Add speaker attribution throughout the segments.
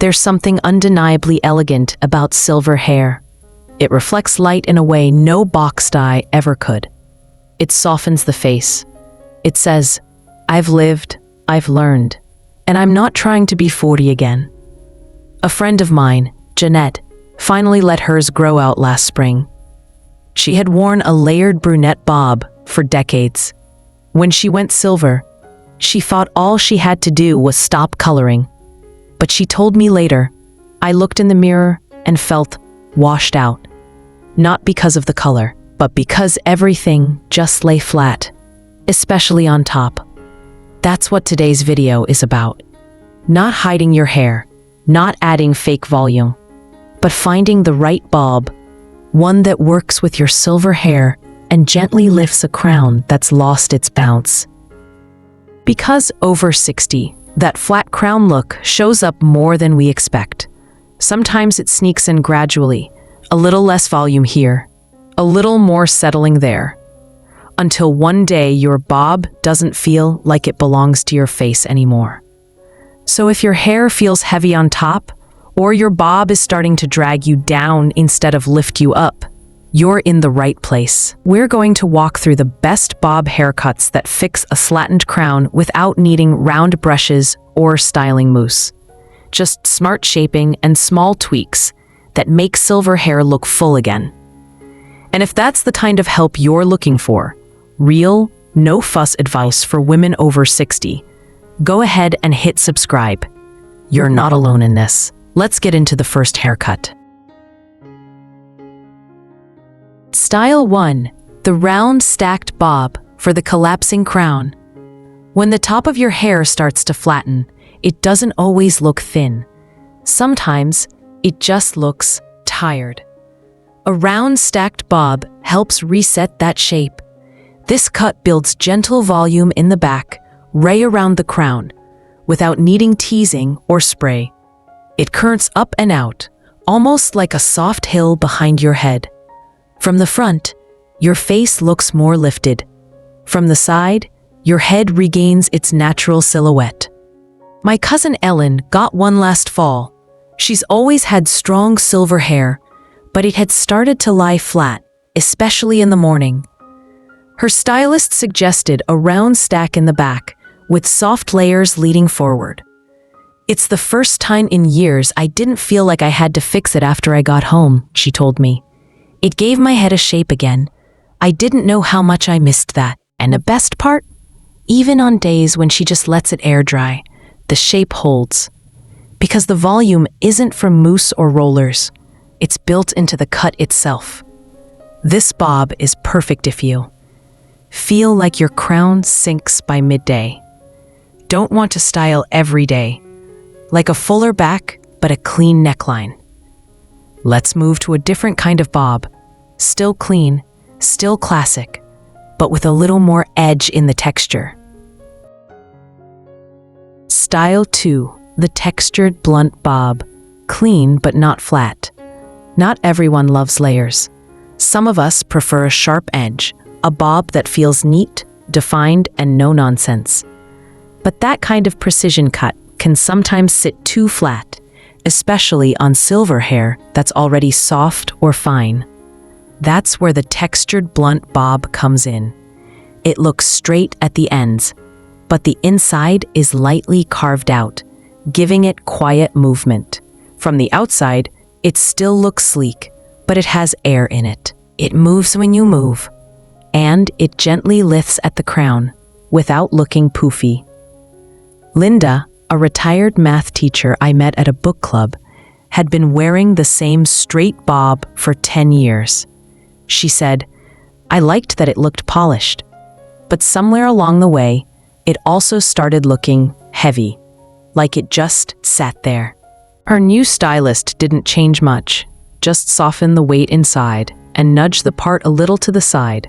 Speaker 1: There's something undeniably elegant about silver hair. It reflects light in a way no box dye ever could. It softens the face. It says, I've lived, I've learned, and I'm not trying to be 40 again. A friend of mine, Jeanette, finally let hers grow out last spring. She had worn a layered brunette bob for decades. When she went silver, she thought all she had to do was stop coloring. But she told me later, I looked in the mirror and felt washed out. Not because of the color, but because everything just lay flat, especially on top. That's what today's video is about. Not hiding your hair, not adding fake volume, but finding the right bob, one that works with your silver hair and gently lifts a crown that's lost its bounce. Because over 60, that flat crown look shows up more than we expect. Sometimes it sneaks in gradually, a little less volume here, a little more settling there, until one day your bob doesn't feel like it belongs to your face anymore. So if your hair feels heavy on top, or your bob is starting to drag you down instead of lift you up, you're in the right place. We're going to walk through the best bob haircuts that fix a flattened crown without needing round brushes or styling mousse. Just smart shaping and small tweaks that make silver hair look full again. And if that's the kind of help you're looking for, real, no-fuss advice for women over 60, go ahead and hit subscribe. You're not alone in this. Let's get into the first haircut. Style 1. The round stacked bob for the collapsing crown. When the top of your hair starts to flatten, it doesn't always look thin. Sometimes it just looks tired. A round stacked bob helps reset that shape. This cut builds gentle volume in the back, right around the crown, without needing teasing or spray. It curves up and out, almost like a soft hill behind your head. From the front, your face looks more lifted. From the side, your head regains its natural silhouette. My cousin Ellen got one last fall. She's always had strong silver hair, but it had started to lie flat, especially in the morning. Her stylist suggested a round stack in the back, with soft layers leading forward. It's the first time in years I didn't feel like I had to fix it after I got home, she told me. It gave my head a shape again. I didn't know how much I missed that. And the best part? Even on days when she just lets it air dry, the shape holds. Because the volume isn't from mousse or rollers. It's built into the cut itself. This bob is perfect if you feel like your crown sinks by midday. Don't want to style every day. Like a fuller back, but a clean neckline. Let's move to a different kind of bob. Still clean, still classic, but with a little more edge in the texture. Style 2. The textured blunt bob. Clean but not flat. Not everyone loves layers. Some of us prefer a sharp edge, a bob that feels neat, defined, and no nonsense. But that kind of precision cut can sometimes sit too flat, especially on silver hair that's already soft or fine. That's where the textured blunt bob comes in. It looks straight at the ends, but the inside is lightly carved out, giving it quiet movement. From the outside, it still looks sleek, but it has air in it. It moves when you move, and it gently lifts at the crown without looking poofy. Linda, a retired math teacher I met at a book club, had been wearing the same straight bob for 10 years. She said, I liked that it looked polished, but somewhere along the way, it also started looking heavy, like it just sat there. Her new stylist didn't change much, just soften the weight inside and nudge the part a little to the side.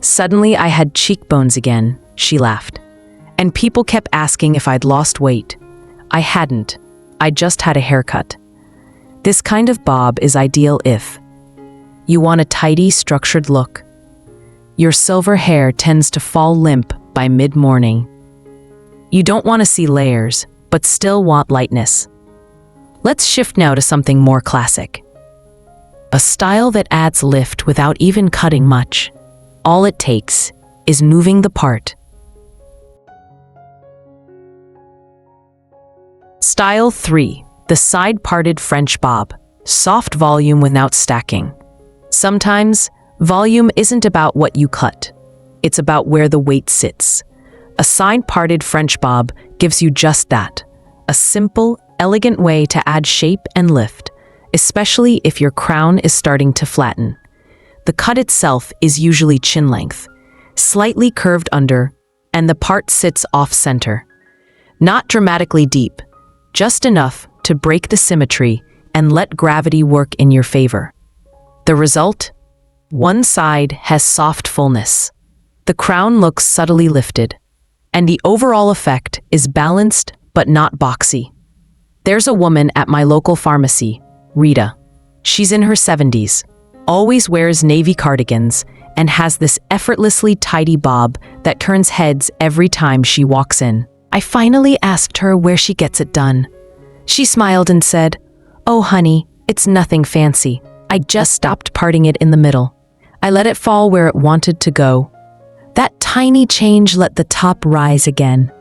Speaker 1: Suddenly I had cheekbones again, she laughed. And people kept asking if I'd lost weight. I hadn't. I just had a haircut. This kind of bob is ideal if you want a tidy, structured look. Your silver hair tends to fall limp by mid-morning. You don't want to see layers, but still want lightness. Let's shift now to something more classic. A style that adds lift without even cutting much. All it takes is moving the part. Style 3. The side-parted French bob. Soft volume without stacking. Sometimes, volume isn't about what you cut. It's about where the weight sits. A side-parted French bob gives you just that. A simple, elegant way to add shape and lift, especially if your crown is starting to flatten. The cut itself is usually chin length, slightly curved under, and the part sits off-center. Not dramatically deep, just enough to break the symmetry and let gravity work in your favor. The result? One side has soft fullness. The crown looks subtly lifted, and the overall effect is balanced but not boxy. There's a woman at my local pharmacy, Rita. She's in her 70s, always wears navy cardigans, and has this effortlessly tidy bob that turns heads every time she walks in. I finally asked her where she gets it done. She smiled and said, "Oh honey, it's nothing fancy. I just stopped parting it in the middle. I let it fall where it wanted to go. That tiny change let the top rise again.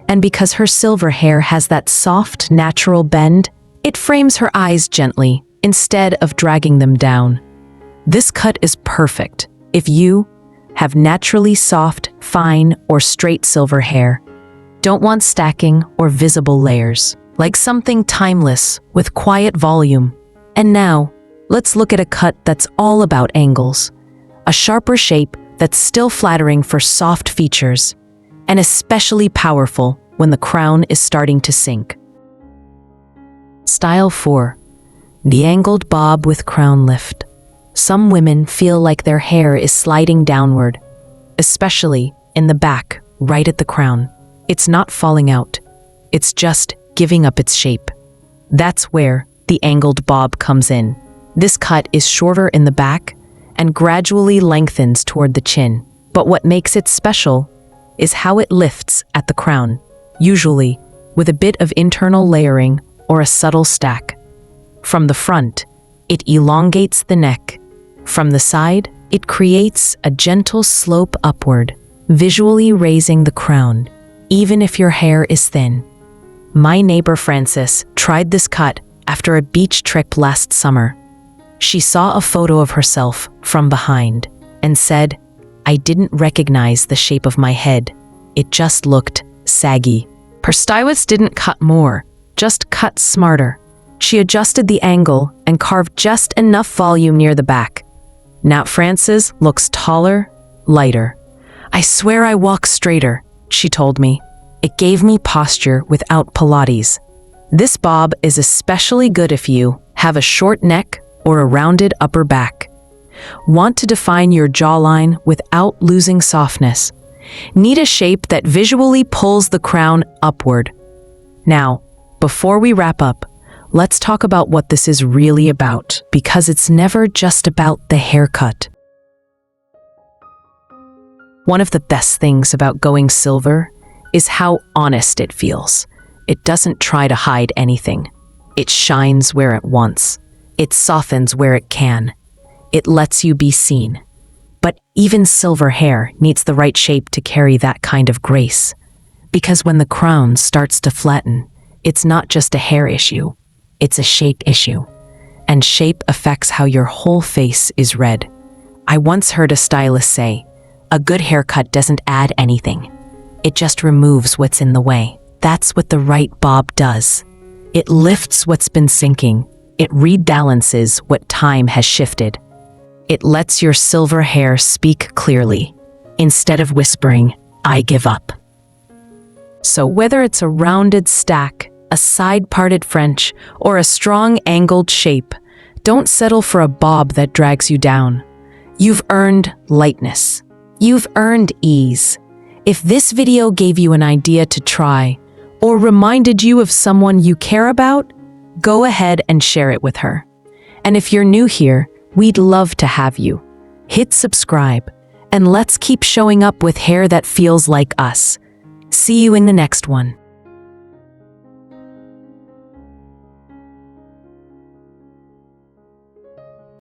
Speaker 1: And because her silver hair has that soft, natural bend, it frames her eyes gently instead of dragging them down. This cut is perfect if you have naturally soft, fine, or straight silver hair. Don't want stacking or visible layers. Like something timeless with quiet volume. And now, let's look at a cut that's all about angles. A sharper shape that's still flattering for soft features, and especially powerful when the crown is starting to sink. Style 4. The angled bob with crown lift. Some women feel like their hair is sliding downward, especially in the back, right at the crown. It's not falling out. It's just giving up its shape. That's where the angled bob comes in. This cut is shorter in the back and gradually lengthens toward the chin. But what makes it special is how it lifts at the crown, usually with a bit of internal layering or a subtle stack. From the front, it elongates the neck. From the side, it creates a gentle slope upward, visually raising the crown, even if your hair is thin. My neighbor Frances tried this cut after a beach trip last summer. She saw a photo of herself from behind and said, "I didn't recognize the shape of my head. It just looked saggy." Her stylist didn't cut more, just cut smarter. She adjusted the angle and carved just enough volume near the back. Now Frances looks taller, lighter. "I swear I walk straighter," she told me. It gave me posture without Pilates. This bob is especially good if you have a short neck or a rounded upper back. Want to define your jawline without losing softness. Need a shape that visually pulls the crown upward. Now, before we wrap up, let's talk about what this is really about, because it's never just about the haircut. One of the best things about going silver is how honest it feels. It doesn't try to hide anything. It shines where it wants. It softens where it can. It lets you be seen. But even silver hair needs the right shape to carry that kind of grace. Because when the crown starts to flatten, it's not just a hair issue, it's a shape issue. And shape affects how your whole face is read. I once heard a stylist say, "A good haircut doesn't add anything. It just removes what's in the way." That's what the right bob does. It lifts what's been sinking. It rebalances what time has shifted. It lets your silver hair speak clearly, instead of whispering, "I give up." So whether it's a rounded stack, a side-parted French, or a strong angled shape, don't settle for a bob that drags you down. You've earned lightness. You've earned ease. If this video gave you an idea to try, or reminded you of someone you care about, go ahead and share it with her. And if you're new here, we'd love to have you. Hit subscribe, and let's keep showing up with hair that feels like us. See you in the next one.